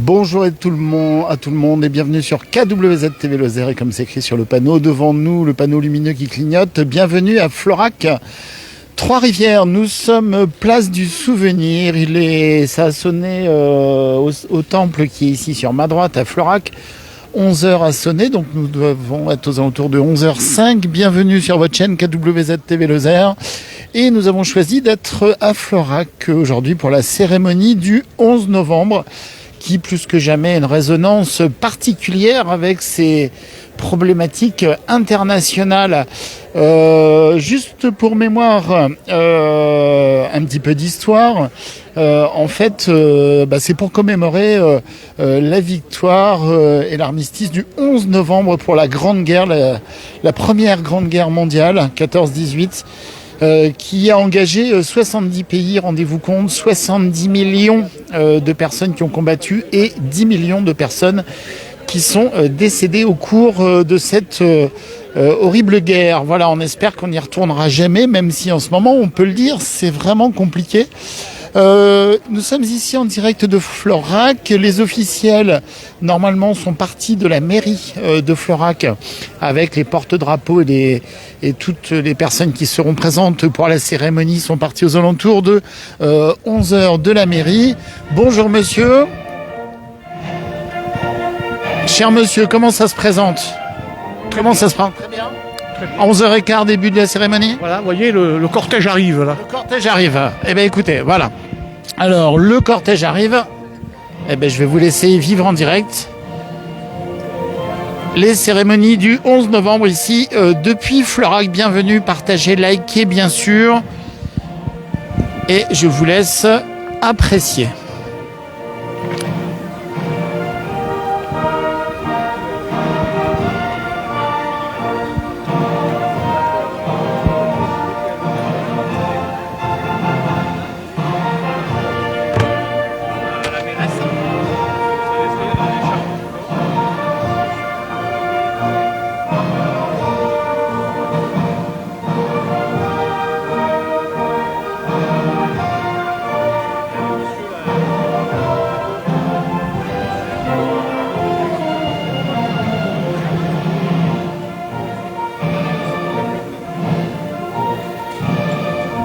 Bonjour à tout le monde et bienvenue sur KWZ TV Lozère, et comme c'est écrit sur le panneau devant nous, le panneau lumineux qui clignote, bienvenue à Florac, Trois-Rivières. Nous sommes place du souvenir. Ça a sonné au temple qui est ici sur ma droite à Florac. 11h a sonné, donc nous devons être aux alentours de 11h05. Bienvenue sur votre chaîne KWZ TV Lozère. Et nous avons choisi d'être à Florac aujourd'hui pour la cérémonie du 11 novembre, qui plus que jamais a une résonance particulière avec ces problématiques internationales. Juste pour mémoire, un petit peu d'histoire. C'est pour commémorer la victoire et l'armistice du 11 novembre pour la Grande Guerre, la première Grande Guerre mondiale, 14-18. Qui a engagé 70 pays, rendez-vous compte, 70 millions de personnes qui ont combattu et 10 millions de personnes qui sont décédées au cours de cette horrible guerre. Voilà, on espère qu'on n'y retournera jamais, même si en ce moment, on peut le dire, c'est vraiment compliqué. Nous sommes ici en direct de Florac. Les officiels, normalement, sont partis de la mairie de Florac avec les porte-drapeaux et toutes les personnes qui seront présentes pour la cérémonie sont partis aux alentours de 11h de la mairie. Bonjour monsieur. Cher monsieur, comment ça se présente? Comment ça se prend? Très bien. À 11h15, début de la cérémonie. Voilà, vous voyez, le cortège arrive là. Le cortège arrive. Eh bien écoutez, voilà. Alors, le cortège arrive. Eh bien, je vais vous laisser vivre en direct les cérémonies du 11 novembre ici, depuis Florac. Bienvenue, partagez, likez bien sûr. Et je vous laisse apprécier.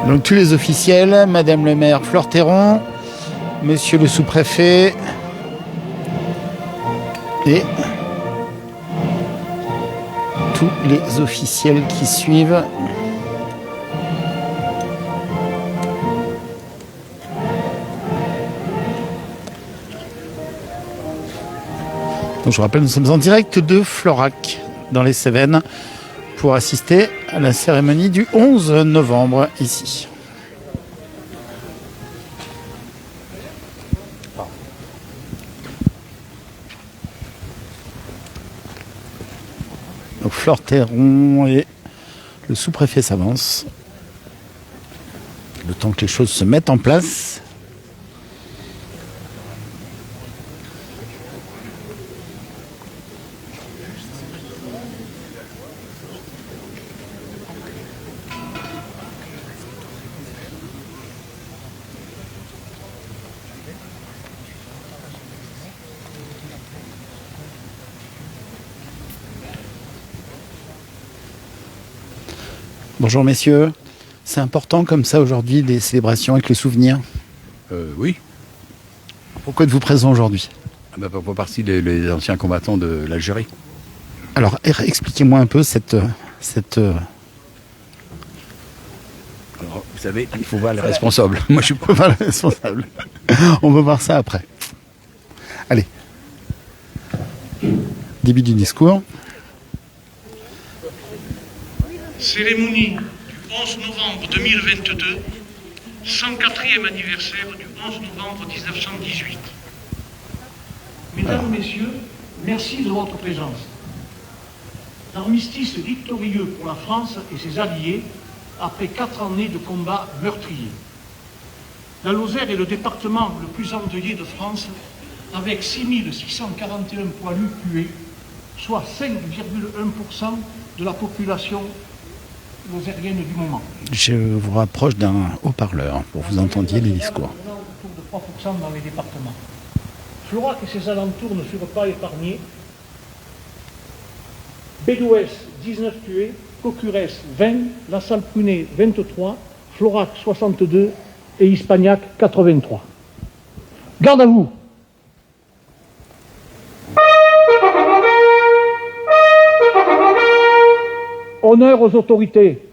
Donc tous les officiels, Madame le maire Fleur-Théron, Monsieur le sous-préfet et tous les officiels qui suivent. Donc je rappelle, nous sommes en direct de Florac dans les Cévennes pour assister à la cérémonie du 11 novembre ici. Donc Fleur-Théron et le sous-préfet s'avancent. Le temps que les choses se mettent en place. Bonjour messieurs, c'est important comme ça aujourd'hui des célébrations avec le souvenir? Oui. Pourquoi êtes-vous présent aujourd'hui? Pour partie des anciens combattants de l'Algérie. Alors expliquez-moi un peu cette... Alors, vous savez, il faut voir les responsables. Moi je suis pas le responsable. On va voir ça après. Allez. Début du discours. Cérémonie du 11 novembre 2022, 104e anniversaire du 11 novembre 1918. Mesdames, Messieurs, merci de votre présence. L'armistice victorieux pour la France et ses alliés après 4 années de combats meurtriers. La Lozère est le département le plus endeuillé de France, avec 6641 poilus tués, soit 5,1% de la population lozérienne du moment. Je vous rapproche d'un haut-parleur pour que vous entendiez les discours. Autour de 3% dans les départements. Florac et ses alentours ne furent pas épargnés. Bédouès, 19 tués, Cocurès, 20, La Salle-Prunet, 23, Florac, 62 et Hispagnac, 83. Garde à vous! Honneur aux autorités.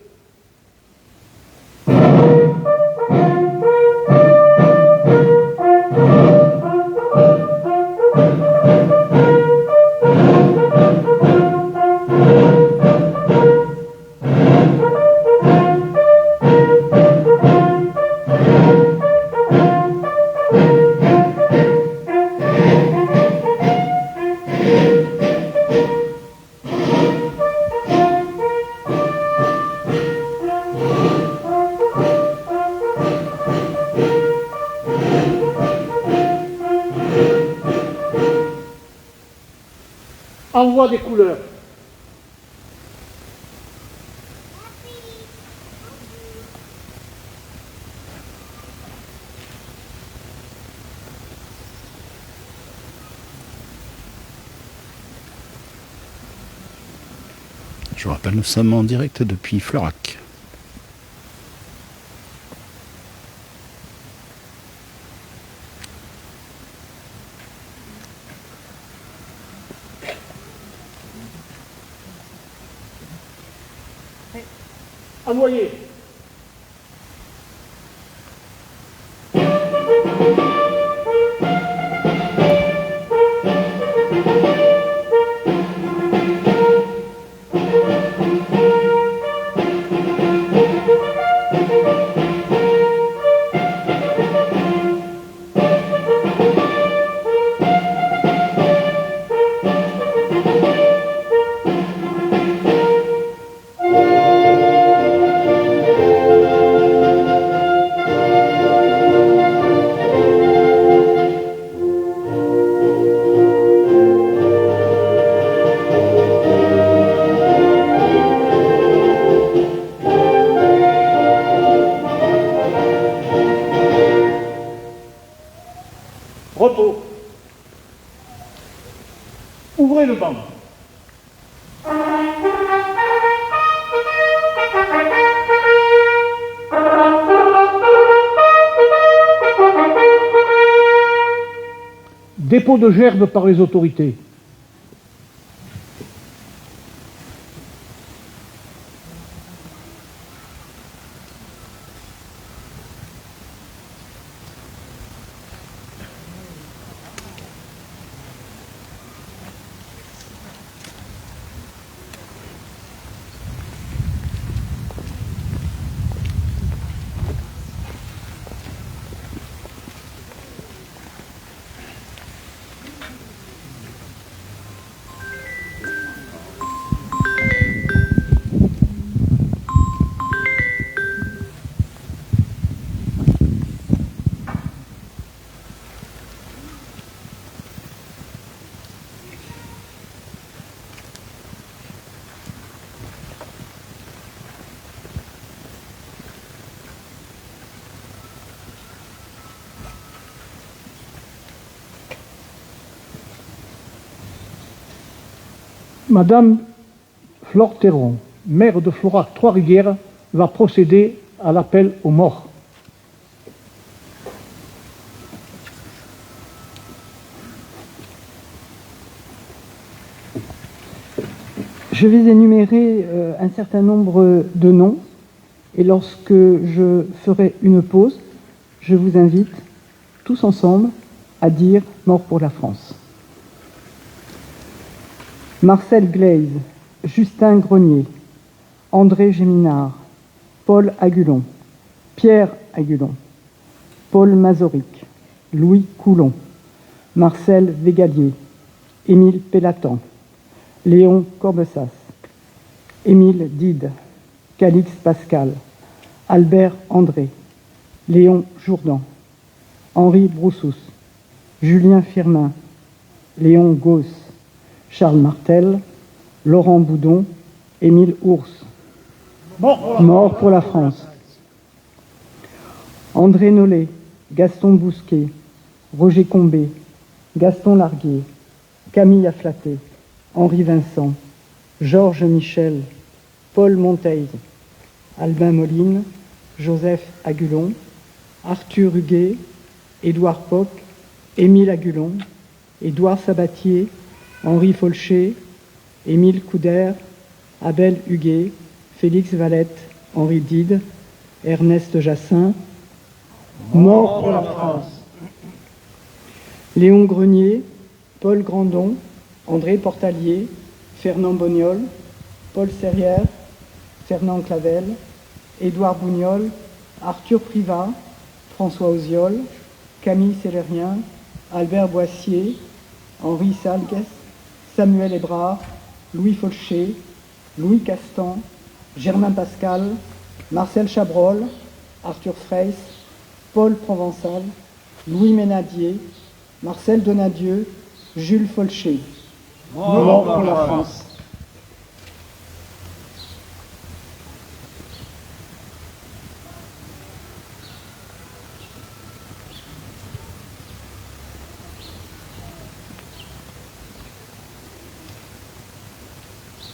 Envoi des couleurs. Je vous rappelle, nous sommes en direct depuis Florac. Envoyez. Repos. Ouvrez le banc. Dépôt de gerbes par les autorités. Madame Flore Théron, maire de Florac Trois-Rivières, va procéder à l'appel aux morts. Je vais énumérer un certain nombre de noms et lorsque je ferai une pause, je vous invite tous ensemble à dire « Mort pour la France ». Marcel Glaise, Justin Grenier, André Géminard, Paul Agulon, Pierre Agulon, Paul Mazoric, Louis Coulon, Marcel Végalier, Émile Pellatan, Léon Corbessas, Émile Dide, Calix Pascal, Albert André, Léon Jourdan, Henri Broussous, Julien Firmin, Léon Gauss, Charles Martel, Laurent Boudon, Émile Ours. Mort pour la France. André Nollet, Gaston Bousquet, Roger Combé, Gaston Larguier, Camille Afflaté, Henri Vincent, Georges Michel, Paul Monteil, Albin Moline, Joseph Agulon, Arthur Huguet, Édouard Poc, Émile Agulon, Édouard Sabatier, Henri Folcher, Émile Couder, Abel Huguet, Félix Valette, Henri Dide, Ernest Jassin, mort pour la France. Léon Grenier, Paul Grandon, André Portalier, Fernand Bognol, Paul Serrière, Fernand Clavel, Édouard Bougnol, Arthur Privat, François Oziol, Camille Célérien, Albert Boissier, Henri Salgues, Samuel Hébrard, Louis Folcher, Louis Castan, Germain Pascal, Marcel Chabrol, Arthur Freyss, Paul Provençal, Louis Ménadier, Marcel Donadieu, Jules Folcher. Mort pour la France.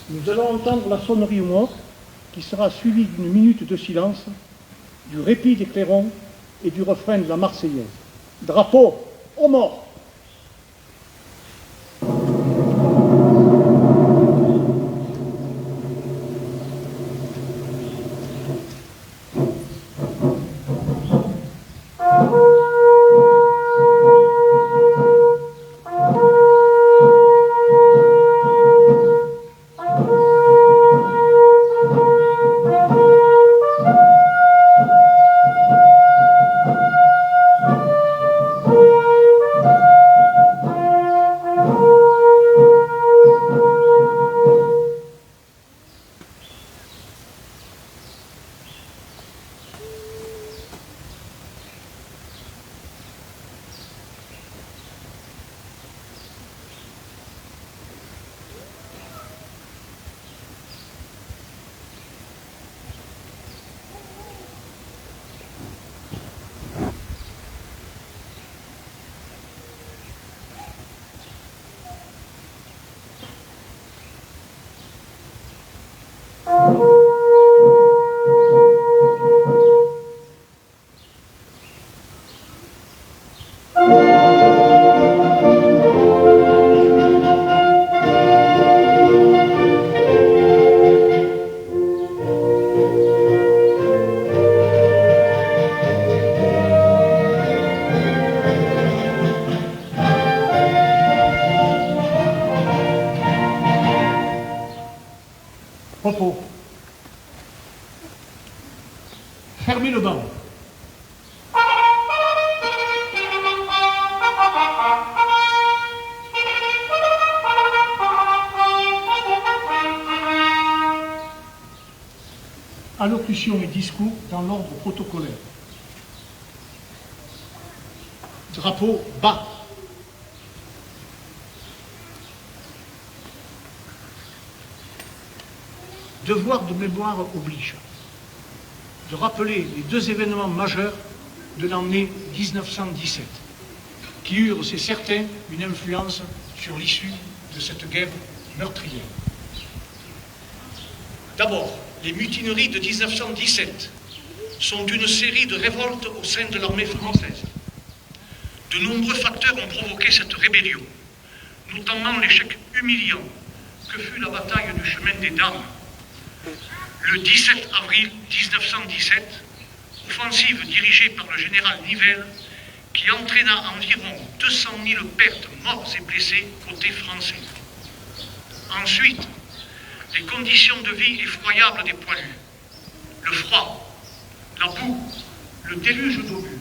Nous allons entendre la sonnerie aux morts, qui sera suivie d'une minute de silence, du répit des clairons et du refrain de la Marseillaise. Drapeau aux morts! Repos. Fermez le banc. Allocution et discours dans l'ordre protocolaire. Drapeau bas. Devoir de mémoire oblige de rappeler les deux événements majeurs de l'année 1917 qui eurent, c'est certain, une influence sur l'issue de cette guerre meurtrière. D'abord, les mutineries de 1917 sont une série de révoltes au sein de l'armée française. De nombreux facteurs ont provoqué cette rébellion, notamment l'échec humiliant que fut la bataille du chemin des Dames. Le 17 avril 1917, offensive dirigée par le général Nivelle, qui entraîna environ 200 000 pertes morts et blessés côté français. Ensuite, les conditions de vie effroyables des poilus, le froid, la boue, le déluge d'obus.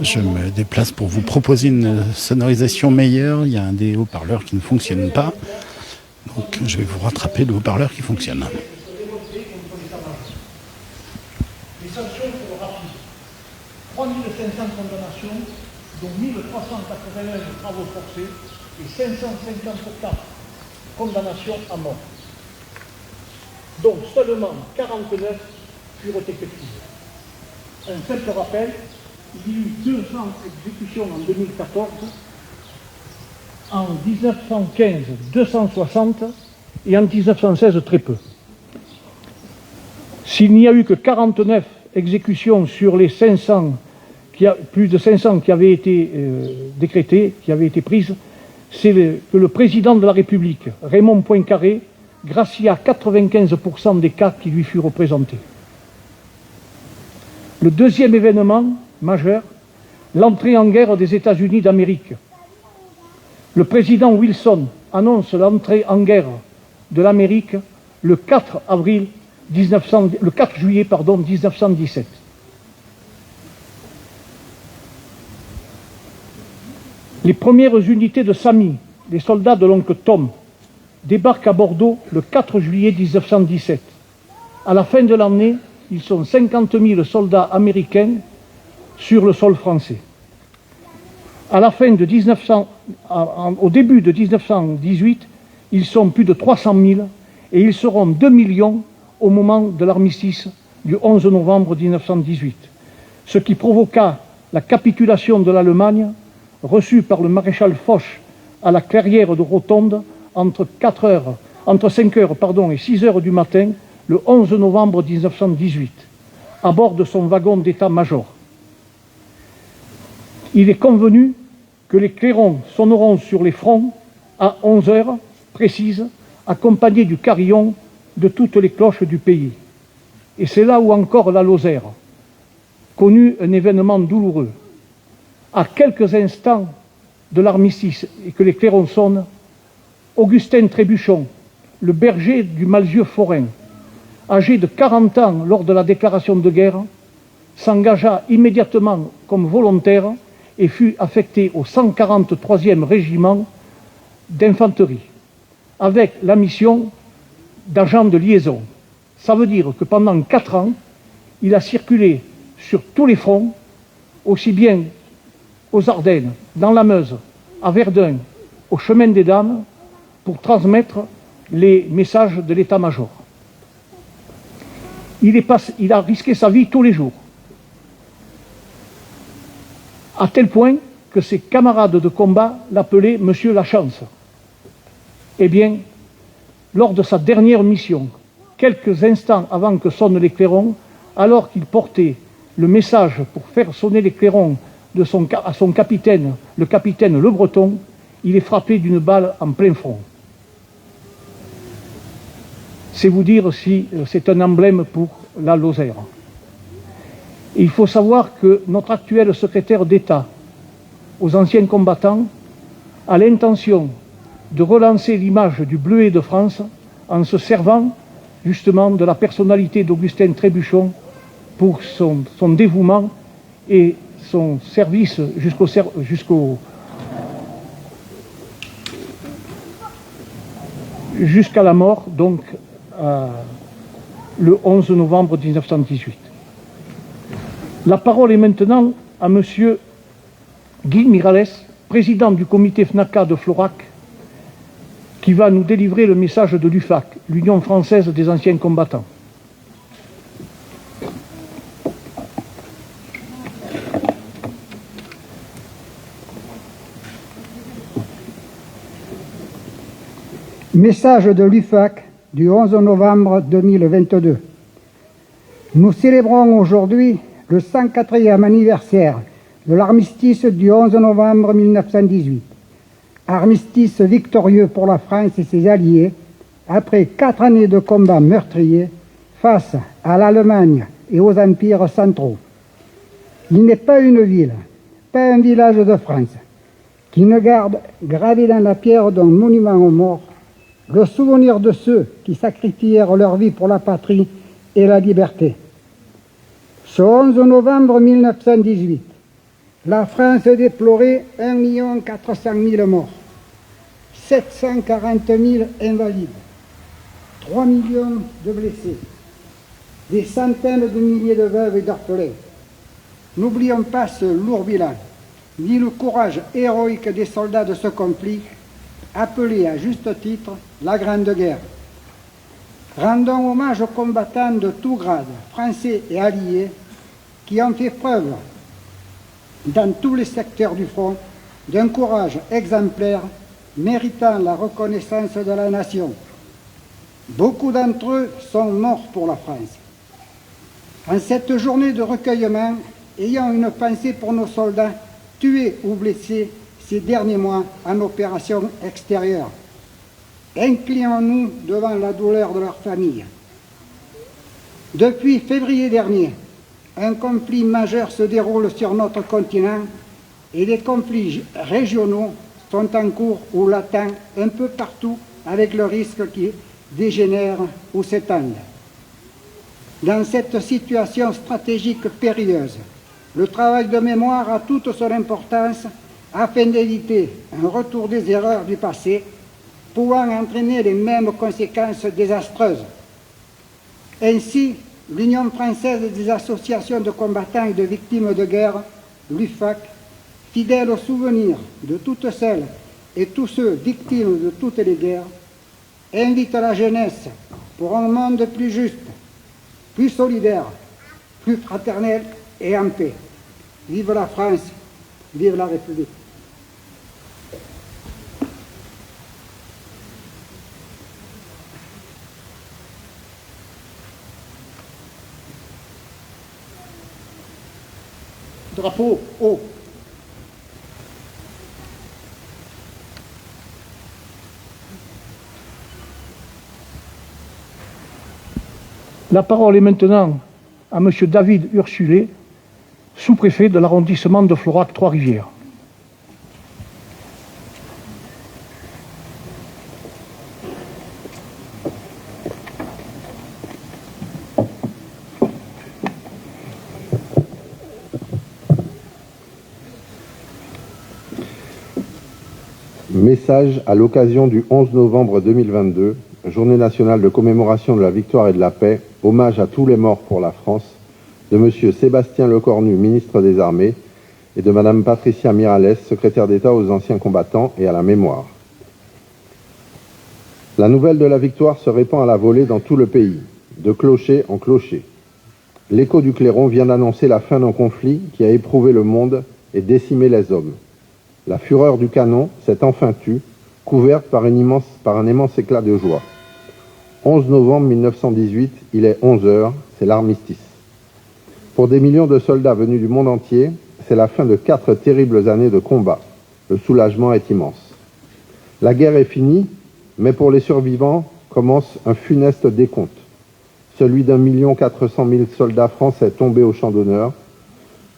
Je me déplace pour vous proposer une sonorisation meilleure. Il y a un des haut-parleurs qui ne fonctionne pas. Donc je vais vous rattraper le haut-parleur qui fonctionne. Les sanctions sont rapides. 3500 condamnations, dont 1381 de travaux forcés et 554 condamnations à mort. Donc seulement 49 furent effectives. Un simple rappel, Il y a eu 200 exécutions en 2014, en 1915 260 et en 1916 très peu. S'il n'y a eu que 49 exécutions sur les 500, plus de 500 qui avaient été décrétées, qui avaient été prises, c'est que le président de la République, Raymond Poincaré, gracia 95% des cas qui lui furent présentés. Le deuxième événement majeur, l'entrée en guerre des États-Unis d'Amérique. Le président Wilson annonce l'entrée en guerre de l'Amérique le 4 juillet 1917. Les premières unités de SAMI, les soldats de l'oncle Tom, débarquent à Bordeaux le 4 juillet 1917. À la fin de l'année, ils sont 50 000 soldats américains sur le sol français. Au début de 1918, ils sont plus de 300 000 et ils seront 2 millions au moment de l'armistice du 11 novembre 1918, ce qui provoqua la capitulation de l'Allemagne, reçue par le maréchal Foch à la clairière de Rotonde entre 5 heures et 6 heures du matin, le 11 novembre 1918, à bord de son wagon d'état-major. Il est convenu que les clairons sonneront sur les fronts à 11 heures précises, accompagnés du carillon de toutes les cloches du pays. Et c'est là où encore la Lozère connut un événement douloureux. À quelques instants de l'armistice et que les clairons sonnent, Augustin Trébuchon, le berger du Malzieu forain, âgé de 40 ans lors de la déclaration de guerre, s'engagea immédiatement comme volontaire et fut affecté au 143e régiment d'infanterie, avec la mission d'agent de liaison. Ça veut dire que pendant 4 ans, il a circulé sur tous les fronts, aussi bien aux Ardennes, dans la Meuse, à Verdun, au Chemin des Dames, pour transmettre les messages de l'état-major. Il a risqué sa vie tous les jours, à tel point que ses camarades de combat l'appelaient Monsieur la Chance. Eh bien, lors de sa dernière mission, quelques instants avant que sonnent les clairons, alors qu'il portait le message pour faire sonner les clairons à son capitaine, le capitaine Le Breton, il est frappé d'une balle en plein front. C'est vous dire si c'est un emblème pour la Lozère. Et il faut savoir que notre actuel secrétaire d'État aux anciens combattants a l'intention de relancer l'image du Bleuet de France en se servant justement de la personnalité d'Augustin Trébuchon pour son dévouement et son service jusqu'à la mort, donc le 11 novembre 1918. La parole est maintenant à Monsieur Guy Miralles, président du comité FNACA de Florac, qui va nous délivrer le message de l'UFAC, l'Union française des anciens combattants. Message de l'UFAC du 11 novembre 2022. Nous célébrons aujourd'hui le 104e anniversaire de l'armistice du 11 novembre 1918. Armistice victorieux pour la France et ses alliés, après 4 années de combats meurtriers face à l'Allemagne et aux empires centraux. Il n'est pas une ville, pas un village de France, qui ne garde gravé dans la pierre d'un monument aux morts le souvenir de ceux qui sacrifièrent leur vie pour la patrie et la liberté. Ce 11 novembre 1918, la France déplorait 1 400 000 morts, 740 000 invalides, 3 millions de blessés, des centaines de milliers de veuves et d'orphelins. N'oublions pas ce lourd bilan, ni le courage héroïque des soldats de ce conflit, appelé à juste titre la Grande Guerre. Rendons hommage aux combattants de tous grades, français et alliés, qui ont fait preuve dans tous les secteurs du front, d'un courage exemplaire méritant la reconnaissance de la nation. Beaucoup d'entre eux sont morts pour la France. En cette journée de recueillement, ayant une pensée pour nos soldats tués ou blessés ces derniers mois en opération extérieure, inclinons-nous devant la douleur de leurs familles. Depuis février dernier, un conflit majeur se déroule sur notre continent et les conflits régionaux sont en cours ou latents un peu partout avec le risque qui dégénère ou s'étendent. Dans cette situation stratégique périlleuse, le travail de mémoire a toute son importance afin d'éviter un retour des erreurs du passé pouvant entraîner les mêmes conséquences désastreuses. Ainsi, l'Union française des associations de combattants et de victimes de guerre, l'UFAC, fidèle au souvenir de toutes celles et tous ceux victimes de toutes les guerres, invite la jeunesse pour un monde plus juste, plus solidaire, plus fraternel et en paix. Vive la France, vive la République. Drapeau haut. La parole est maintenant à M. David Ursulé, sous-préfet de l'arrondissement de Florac-Trois-Rivières. Message à l'occasion du 11 novembre 2022, Journée nationale de commémoration de la victoire et de la paix, hommage à tous les morts pour la France, de M. Sébastien Lecornu, ministre des Armées, et de Mme Patricia Miralles, secrétaire d'État aux anciens combattants et à la mémoire. La nouvelle de la victoire se répand à la volée dans tout le pays, de clocher en clocher. L'écho du clairon vient d'annoncer la fin d'un conflit qui a éprouvé le monde et décimé les hommes. La fureur du canon s'est enfin tue, couverte par un immense éclat de joie. 11 novembre 1918, il est 11 heures, c'est l'armistice. Pour des millions de soldats venus du monde entier, c'est la fin de 4 terribles années de combat. Le soulagement est immense. La guerre est finie, mais pour les survivants commence un funeste décompte. Celui d'1 400 000 soldats français tombés au champ d'honneur,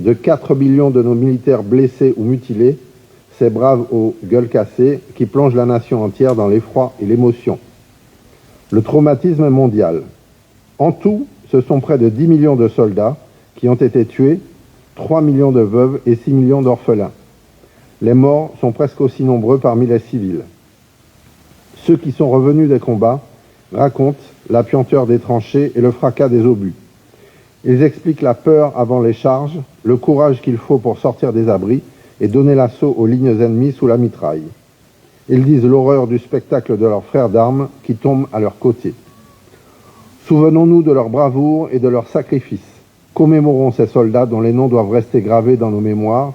de 4 millions de nos militaires blessés ou mutilés, ces braves aux gueules cassées qui plongent la nation entière dans l'effroi et l'émotion. Le traumatisme est mondial. En tout, ce sont près de 10 millions de soldats qui ont été tués, 3 millions de veuves et 6 millions d'orphelins. Les morts sont presque aussi nombreux parmi les civils. Ceux qui sont revenus des combats racontent la puanteur des tranchées et le fracas des obus. Ils expliquent la peur avant les charges, le courage qu'il faut pour sortir des abris et donner l'assaut aux lignes ennemies sous la mitraille. Ils disent l'horreur du spectacle de leurs frères d'armes qui tombent à leur côté. Souvenons-nous de leur bravoure et de leur sacrifice. Commémorons ces soldats dont les noms doivent rester gravés dans nos mémoires,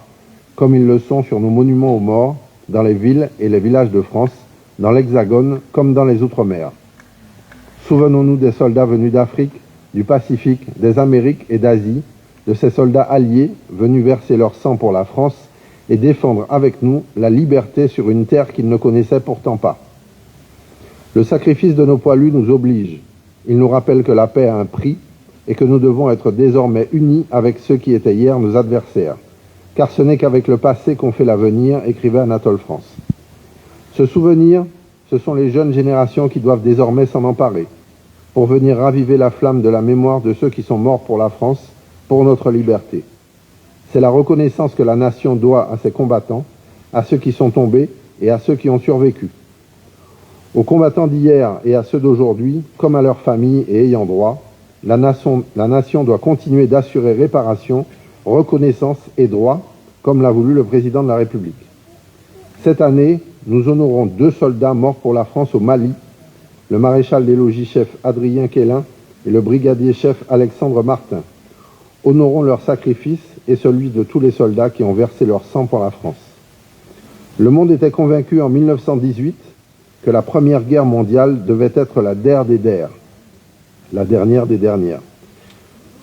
comme ils le sont sur nos monuments aux morts, dans les villes et les villages de France, dans l'Hexagone comme dans les Outre-mer. Souvenons-nous des soldats venus d'Afrique, du Pacifique, des Amériques et d'Asie, de ces soldats alliés venus verser leur sang pour la France et défendre avec nous la liberté sur une terre qu'ils ne connaissaient pourtant pas. Le sacrifice de nos poilus nous oblige. Il nous rappelle que la paix a un prix et que nous devons être désormais unis avec ceux qui étaient hier nos adversaires. Car ce n'est qu'avec le passé qu'on fait l'avenir, écrivait Anatole France. Ce souvenir, ce sont les jeunes générations qui doivent désormais s'en emparer, pour venir raviver la flamme de la mémoire de ceux qui sont morts pour la France, pour notre liberté. C'est la reconnaissance que la nation doit à ses combattants, à ceux qui sont tombés et à ceux qui ont survécu. Aux combattants d'hier et à ceux d'aujourd'hui, comme à leurs familles et ayants droit, la nation doit continuer d'assurer réparation, reconnaissance et droit, comme l'a voulu le président de la République. Cette année, nous honorons 2 soldats morts pour la France au Mali, le maréchal des logis chef Adrien Quélin et le brigadier chef Alexandre Martin. Honorons leur sacrifice et celui de tous les soldats qui ont versé leur sang pour la France. Le monde était convaincu en 1918 que la Première Guerre mondiale devait être la der des der, la dernière des dernières.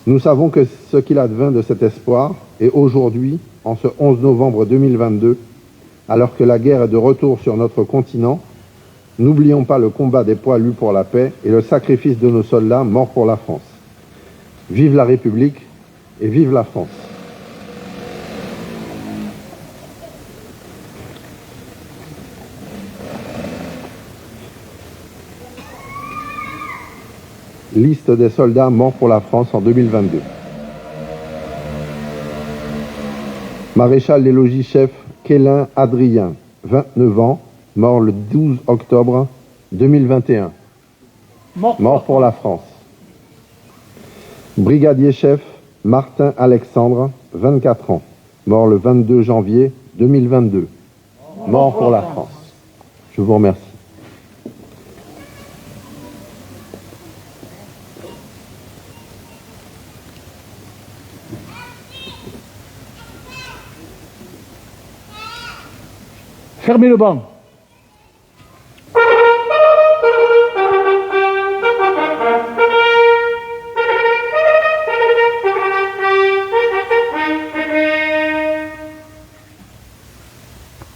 Nous savons que ce qu'il advint de cet espoir, et aujourd'hui, en ce 11 novembre 2022, alors que la guerre est de retour sur notre continent, n'oublions pas le combat des poilus pour la paix et le sacrifice de nos soldats morts pour la France. Vive la République et vive la France. Liste des soldats morts pour la France en 2022. Maréchal des logis-chefs Kélin Adrien, 29 ans, mort le 12 octobre 2021. Mort pour la France. Brigadier-chef Martin Alexandre, 24 ans, mort le 22 janvier 2022. Mort pour la France. Je vous remercie. Fermez le banc.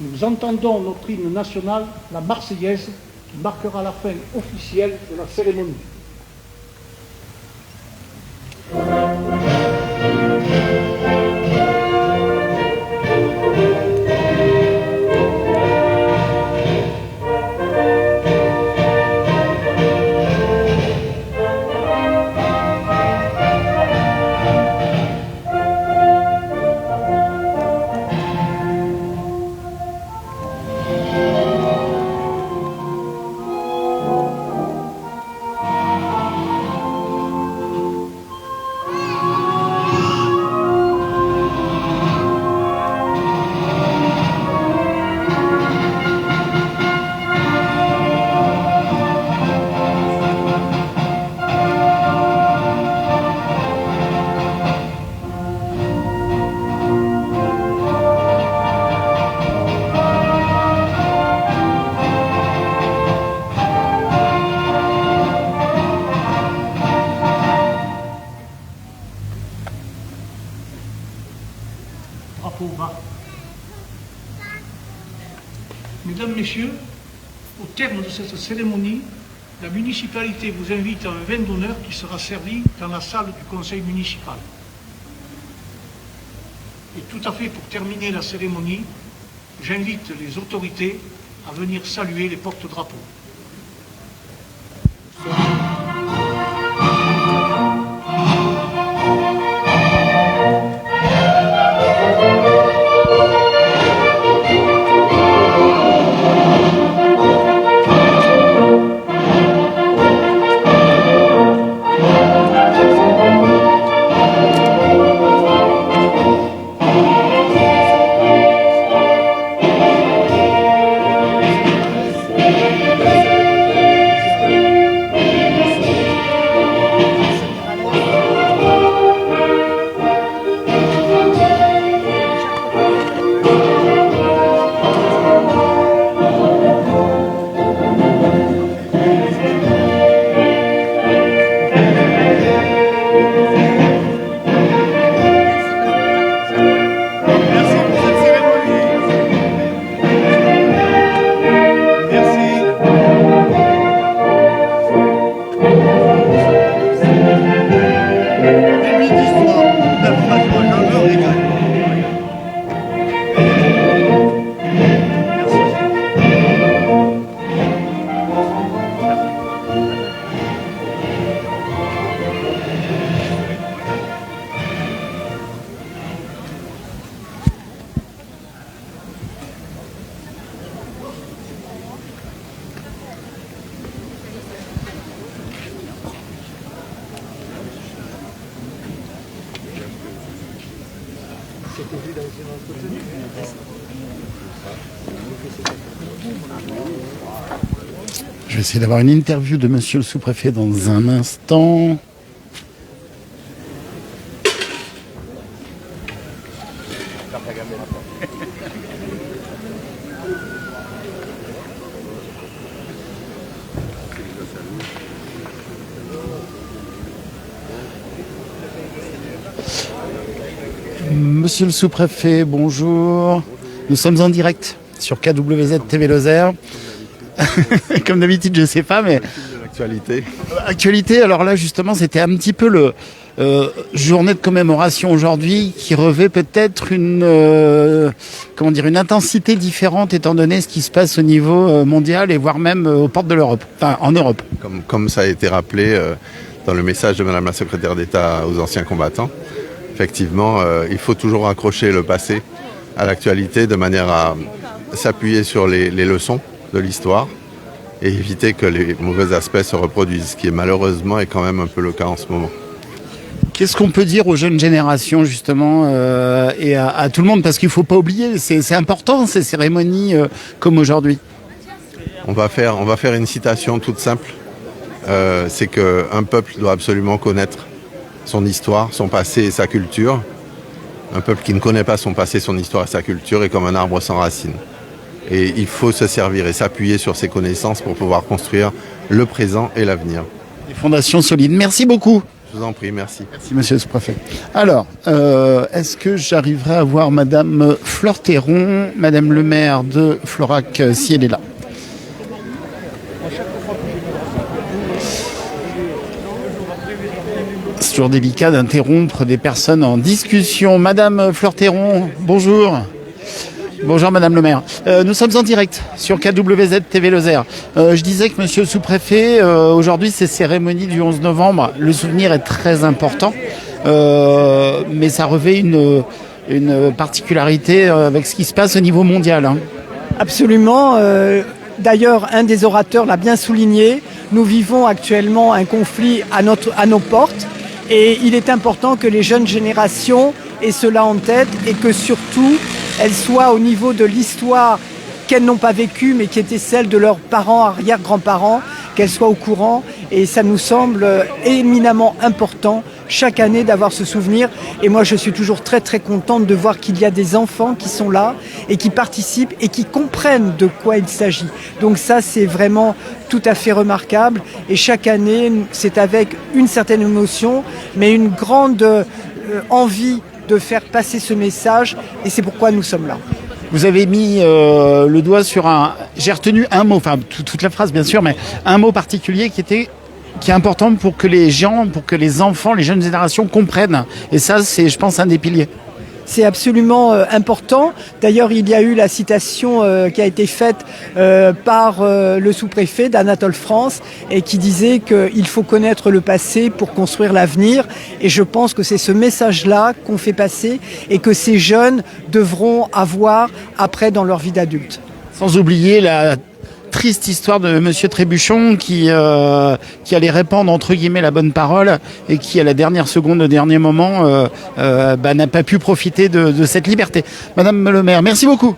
Nous entendons notre hymne national, la Marseillaise, qui marquera la fin officielle de la cérémonie. Drapeau bas. Mesdames, Messieurs, au terme de cette cérémonie, la municipalité vous invite à un vin d'honneur qui sera servi dans la salle du conseil municipal. Et tout à fait pour terminer la cérémonie, j'invite les autorités à venir saluer les porte-drapeaux. Je vais essayer d'avoir une interview de monsieur le sous-préfet dans un instant. Monsieur le sous-préfet, bonjour. Nous sommes en direct sur KWZ TV Lozère. Comme d'habitude, je ne sais pas, mais... L'actualité. Actualité, alors là, justement, c'était un petit peu le journée de commémoration aujourd'hui qui revêt peut-être une intensité différente étant donné ce qui se passe au niveau mondial et voire même aux portes de l'Europe, enfin en Europe. Comme ça a été rappelé dans le message de Madame la secrétaire d'État aux anciens combattants, effectivement, il faut toujours accrocher le passé à l'actualité de manière à s'appuyer sur les leçons de l'histoire et éviter que les mauvais aspects se reproduisent, ce qui est malheureusement est quand même un peu le cas en ce moment. Qu'est-ce qu'on peut dire aux jeunes générations justement et à tout le monde, parce qu'il ne faut pas oublier, c'est important ces cérémonies comme aujourd'hui. On va faire une citation toute simple, c'est qu'un peuple doit absolument connaître son histoire, son passé et sa culture. Un peuple qui ne connaît pas son passé, son histoire et sa culture est comme un arbre sans racines. Et il faut se servir et s'appuyer sur ses connaissances pour pouvoir construire le présent et l'avenir. Des fondations solides. Merci beaucoup. Je vous en prie, merci. Merci monsieur le sous-préfet. Alors, est-ce que j'arriverai à voir Madame Fleurteron, Madame le maire de Florac, si elle est là? C'est toujours délicat d'interrompre des personnes en discussion. Madame Fleurteron, bonjour. Bonjour Madame le maire. Nous sommes en direct sur KWZ TV Lozère. Je disais que monsieur le sous-préfet, aujourd'hui c'est cérémonie du 11 novembre. Le souvenir est très important, mais ça revêt une particularité avec ce qui se passe au niveau mondial. Hein. Absolument. D'ailleurs, un des orateurs l'a bien souligné. Nous vivons actuellement un conflit à nos portes. Et il est important que les jeunes générations aient cela en tête et que surtout, elles soient au niveau de l'histoire qu'elles n'ont pas vécue, mais qui était celle de leurs parents, arrière-grands-parents, qu'elles soient au courant. Et ça nous semble éminemment important chaque année d'avoir ce souvenir. Et moi, je suis toujours très très contente de voir qu'il y a des enfants qui sont là et qui participent et qui comprennent de quoi il s'agit. Donc ça, c'est vraiment tout à fait remarquable. Et chaque année, c'est avec une certaine émotion, mais une grande envie de faire passer ce message. Et c'est pourquoi nous sommes là. Vous avez mis le doigt sur un... J'ai retenu un mot, enfin toute la phrase bien sûr, mais un mot particulier qui est important pour que les gens, pour que les enfants, les jeunes générations comprennent. Et ça, c'est, je pense, un des piliers. C'est absolument important. D'ailleurs, il y a eu la citation qui a été faite par le sous-préfet d'Anatole France et qui disait qu'il faut connaître le passé pour construire l'avenir. Et je pense que c'est ce message-là qu'on fait passer et que ces jeunes devront avoir après dans leur vie d'adulte. Sans oublier la triste histoire de monsieur Trébuchon qui allait répandre entre guillemets la bonne parole et qui à la dernière seconde, au dernier moment n'a pas pu profiter de cette liberté. Madame le maire, merci beaucoup.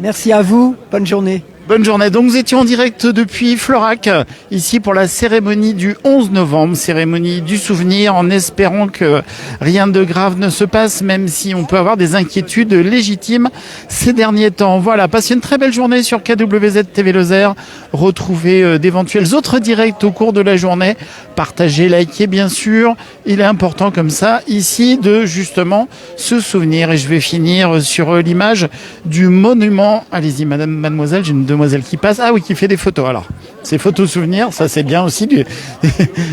Merci à vous, bonne journée. Bonne journée. Donc nous étions en direct depuis Florac, ici pour la cérémonie du 11 novembre, cérémonie du souvenir, en espérant que rien de grave ne se passe, même si on peut avoir des inquiétudes légitimes ces derniers temps. Voilà, passez une très belle journée sur KWZ TV Lozère. Retrouvez d'éventuels autres directs au cours de la journée. Partagez, likez bien sûr. Il est important comme ça, ici, de justement se souvenir. Et je vais finir sur l'image du monument. Allez-y, mademoiselle, j'ai une demoiselle qui passe. Ah oui, qui fait des photos. Alors, c'est photos souvenirs, ça c'est bien aussi.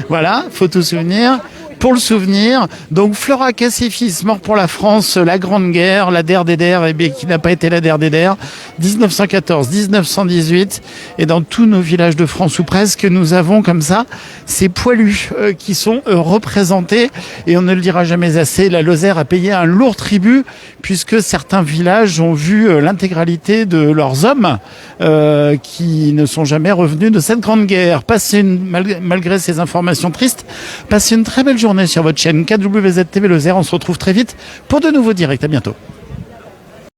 Voilà, photos souvenirs. Pour le souvenir, donc Florac et ses fils, morts pour la France, la Grande Guerre, la der des der, eh bien, qui n'a pas été la der des der, 1914-1918, et dans tous nos villages de France ou presque, nous avons comme ça ces poilus qui sont représentés, et on ne le dira jamais assez, la Lozère a payé un lourd tribut, puisque certains villages ont vu l'intégralité de leurs hommes qui ne sont jamais revenus de cette Grande Guerre. Malgré ces informations tristes, passez une très belle journée sur votre chaîne KWZ TV Lozère. On se retrouve très vite pour de nouveaux directs. À bientôt.